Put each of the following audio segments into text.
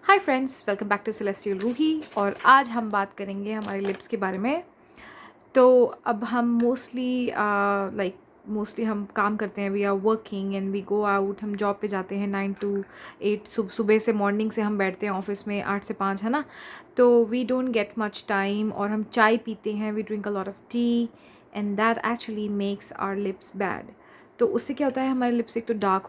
Hi friends, welcome back to celestial Roohi. और आज हम बात करेंगे हमारे लिप्स के बारे में। तो अब हम मोस्टली हम काम करते हैं, we are working and we go out. हम जॉब पे जाते हैं 9 to 8, सुबह से मॉर्निंग से हम बैठते हैं ऑफिस में 8 से 5, है ना। तो we don't get much time, और हम चाय पीते हैं, we drink a lot of tea and that actually makes our lips bad. तो उससे क्या होता है, हमारे लिप्स एक तो डार्क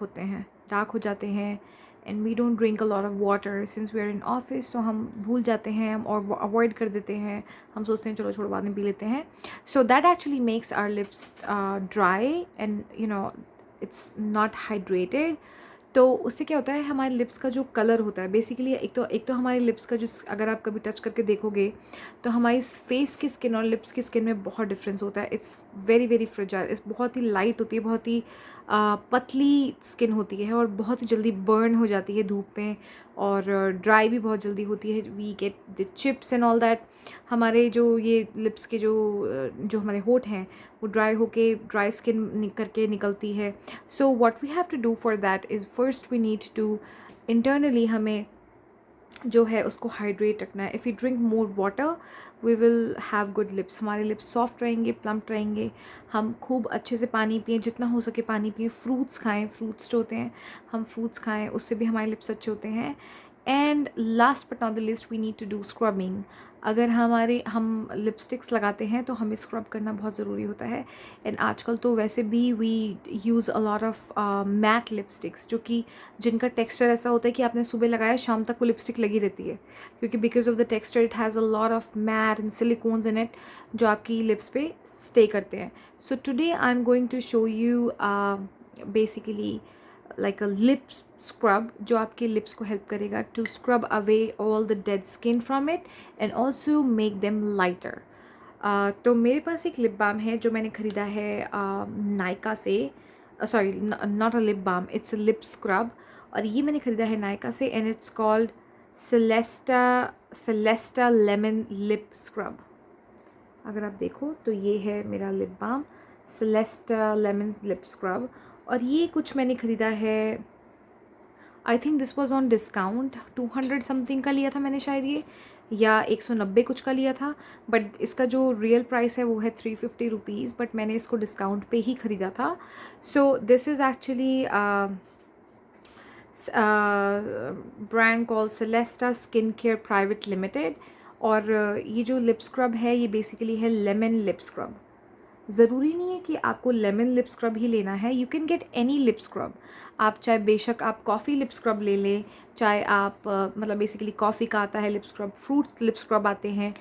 हो जाते हैं। And we don't drink a lot of water since we are in office, तो हम भूल जाते हैं और अवॉइड कर देते हैं। हम सोचते हैं चलो छोड़ो बाद में पी लेते हैं। So that actually makes our lips dry and it's not hydrated. तो उससे क्या होता है, हमारे लिप्स का जो कलर होता है बेसिकली, एक तो हमारे लिप्स का जो, अगर आप कभी टच करके देखोगे तो हमारी फेस की स्किन और लिप्स की स्किन में बहुत डिफरेंस होता है। इट्स वेरी वेरी फ्रेजाइल, इस बहुत ही लाइट होती है, बहुत ही पतली स्किन होती है और बहुत ही जल्दी बर्न हो जाती है धूप में, और ड्राई भी बहुत जल्दी होती है। We get the chips and all that. हमारे जो ये लिप्स के जो हमारे होठ हैं वो ड्राई होके ड्राई स्किन करके निकलती है। So what we have to do for that is, first we need to internally हमें जो है उसको हाइड्रेट रखना है। If you drink more water we will have good lips, हमारे लिप्स सॉफ्ट रहेंगे, प्लम्प रहेंगे। हम खूब अच्छे से पानी पिएं, जितना हो सके पानी पिएं। फ्रूट्स खाएं, फ्रूट्स जो होते हैं हम फ्रूट्स खाएं, उससे भी हमारे लिप्स अच्छे होते हैं। And last but not the list, we need to do scrubbing. अगर हम लिपस्टिक्स लगाते हैं तो हमें स्क्रब करना बहुत ज़रूरी होता है। एंड आजकल तो वैसे भी we use a lot of matte lipsticks, जो कि जिनका टेक्सचर ऐसा होता है कि आपने सुबह लगाया शाम तक वो लिपस्टिक लगी रहती है, क्योंकि because of the texture it has a lot of matte and silicones in it, जो आपकी लिप्स पे स्टे करते हैं। So today I am going to show you basically like a lip scrub जो आपके लिप्स को हेल्प करेगा to scrub away all the dead skin from it and also make them lighter. तो मेरे पास एक लिप बाम है जो मैंने ख़रीदा है नायका से। Sorry, not a lip balm, it's a lip scrub. और ये मैंने ख़रीदा है नायका से and it's called Celesta lemon lip scrub. अगर आप देखो तो ये है मेरा lip balm, Celesta lemon lip scrub. और ये कुछ मैंने ख़रीदा है, I think this was on discount, 200 something का लिया था मैंने शायद ये, या 190 कुछ का लिया था। बट इसका जो रियल प्राइस है वो है 350 रुपीज़, बट मैंने इसको डिस्काउंट पे ही ख़रीदा था। So this is actually brand call Celesta skin care private limited. और ये जो लिप स्क्रब है ये बेसिकली है लेमन लिप स्क्रब। ज़रूरी नहीं है कि आपको लेमन लिप स्क्रब ही लेना है, you can get any lip scrub. आप चाहे बेशक आप कॉफ़ी लिप स्क्रब ले लें, चाहे आप मतलब बेसिकली कॉफ़ी का आता है lip scrub, fruit lip scrub आते हैं।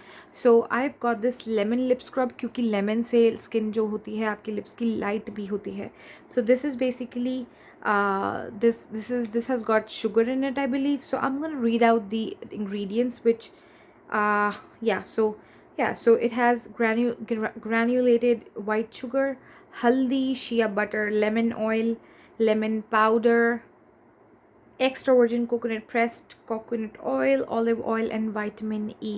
So I have got this lemon lip scrub, क्योंकि लेमन से स्किन जो होती है आपके लिप्स की लाइट भी होती है। So this is basically this has got sugar in it, I believe. So I'm going to read out the ingredients, which so it has granulated white sugar, haldi, shea butter, lemon oil, lemon powder, extra virgin coconut, pressed coconut oil, olive oil, and vitamin E.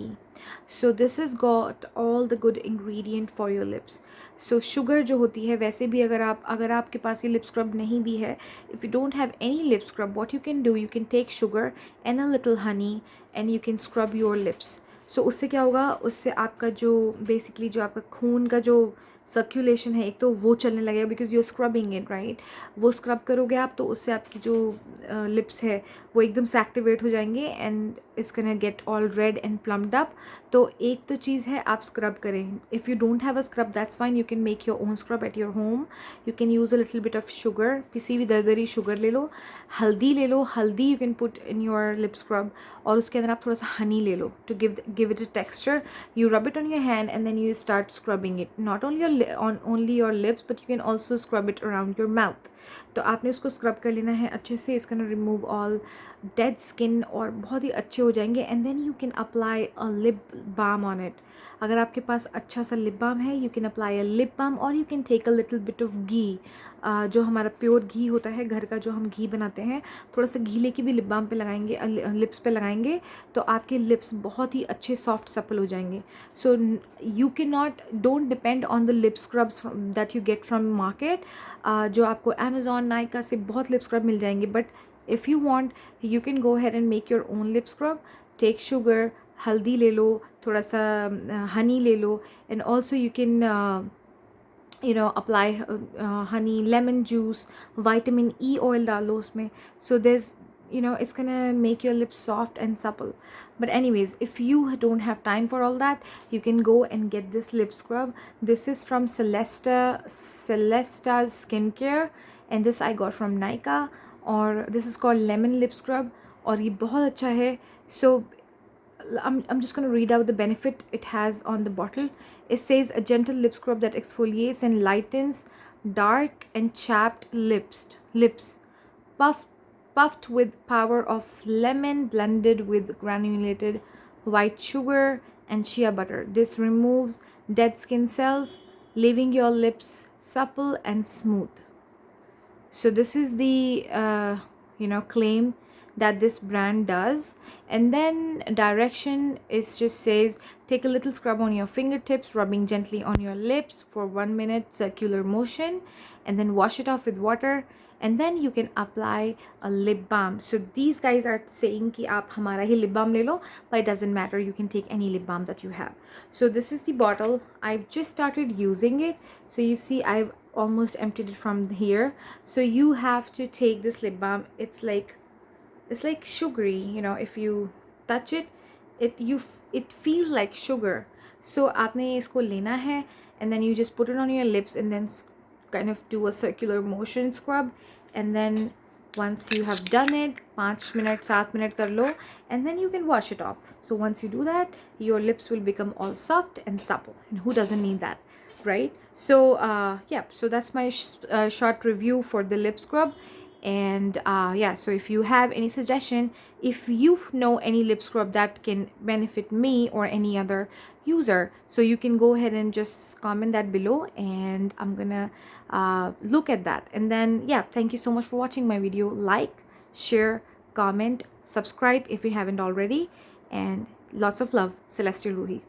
So this has got all the good ingredient for your lips. So sugar जो होती है, वैसे भी अगर आपके पास ये lip scrub नहीं भी है, if you don't have any lip scrub, what you can do, you can take sugar and a little honey and you can scrub your lips. So उससे क्या होगा, उससे आपका जो बेसिकली जो आपका खून का जो सर्कुलेशन है, एक तो वो चलने लगेगा, because you are scrubbing it right. वो स्क्रब करोगे आप तो उससे आपकी जो लिप्स है वो एकदम से एक्टिवेट हो जाएंगे and it's gonna get all red and plumped up. तो एक तो चीज़ है आप स्क्रब करें। If you don't have a scrub that's fine, you can make your own scrub at your home. You can use a little bit of sugar, किसी भी दरदरी शुगर ले लो, हल्दी ले लो, हल्दी you can put in your lip scrub, और उसके अंदर आप थोड़ा सा हनी ले लो to give it a texture. You rub it on your hand and then you start scrubbing it, not only your lips, but you can also scrub it around your mouth. तो आपने उसको scrub कर लेना है अच्छे से, इसका ना रिमूव ऑल डेड स्किन और बहुत ही अच्छे हो जाएंगे। And then you can apply a lip balm on it. अगर आपके पास अच्छा सा लिप बाम है, you can apply a lip balm, और you can take a little bit of ghee, जो हमारा प्योर घी होता है घर का, जो हम घी बनाते हैं, थोड़ा सा घी लेके भी लिप बाम पे लगाएंगे, लिप्स पे लगाएंगे, तो आपके लिप्स बहुत ही अच्छे सॉफ्ट सपल हो जाएंगे। So you can not, don't depend on the lip scrubs that you get from market. जो आपको अमेज़ॉन, नायका से बहुत लिप स्क्रब मिल जाएंगे, but If you want, you can go ahead and make your own lip scrub. Take sugar, haldi le lo, thoda sa honey le lo, and also you can apply honey, lemon juice, vitamin E oil डाल लो उसमें. So there's, it's gonna make your lips soft and supple. But anyways, if you don't have time for all that, you can go and get this lip scrub. This is from Celesta Skincare, and this I got from Nykaa. और this is called lemon lip scrub, और ये बहुत अच्छा है. So I'm just going to read out the benefit it has on the bottle. It says a gentle lip scrub that exfoliates and lightens dark and chapped lips, puffed puffed with power of lemon blended with granulated white sugar and shea butter. This removes dead skin cells, leaving your lips supple and smooth. So this is the claim that this brand does. And then direction is just says, take a little scrub on your fingertips, rubbing gently on your lips for 1 minute circular motion, and then wash it off with water, and then you can apply a lip balm. So these guys are saying ki aap hamara hi lip balm le lo, but it doesn't matter, you can take any lip balm that you have. So this is the bottle. I've just started using it, so you see I've almost emptied it from here. So you have to take this lip balm. It's like sugary, if you touch it, it feels like sugar. So आपने इसको लेना है, and then you just put it on your lips and then kind of do a circular motion scrub, and then once you have done it, 5 minutes 7 minutes कर लो, and then you can wash it off. So once you do that, your lips will become all soft and supple, and who doesn't need that, right? So yeah, so that's my short review for the lip scrub. And yeah, so if you have any suggestion, if you know any lip scrub that can benefit me or any other user, so you can go ahead and just comment that below, and I'm gonna look at that. And then yeah, thank you so much for watching my video. Like, share, comment, subscribe if you haven't already, and lots of love. Celestial Ruhi.